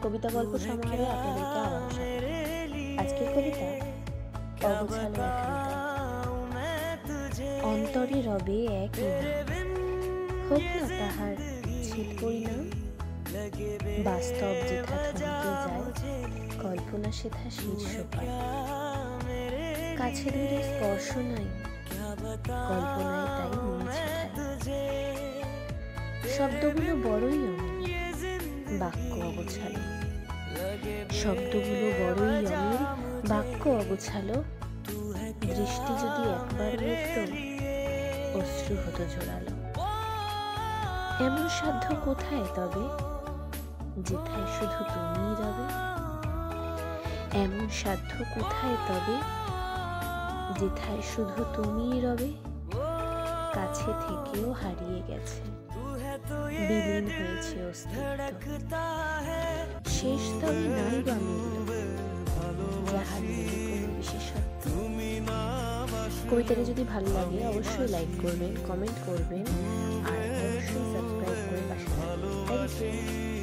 কবিতা গল্প সমাহারে আপনাদেরকে আবারও স্বাগত। আজকের কবিতা অগোছালো এক হৃদয়। অন্তরে রবে এক হোক না তাহার ছিট পরিণাম, বাস্তব যেথা থমকে যায়, কল্পনা সেথা শীর্ষ পায়। কাছে ধরে স্পর্শ নাই, কল্পনায় তাই মুছে শব্দগুলো বড়ই অমিল, বাক্য অগোছালো। শব্দগুলো বড়ই অমিল, বাক্য অগোছালো। দৃষ্টি যদি একবার মরত, অশ্রু হতো জোরালো। এমন সাধ্য কোথায় তবে, যেথায় শুধু তুমিই রবে? এমন সাধ্য কোথায় তবে, যেথায় শুধু তুমিই রবে? কাছে থেকেও হারিয়ে গেছে, বিলীন হয়েছে অস্তিত্ব। শেষ তবে নাই বা মূল্য, যাহার নেই কোনো বিশেষত্ব। কবিতাটা যদি ভালো লাগে অবশ্যই লাইক করবেন, কমেন্ট করবেন, আর অবশ্যই সাবস্ক্রাইব করে পাশে থাকবেন। Thank you.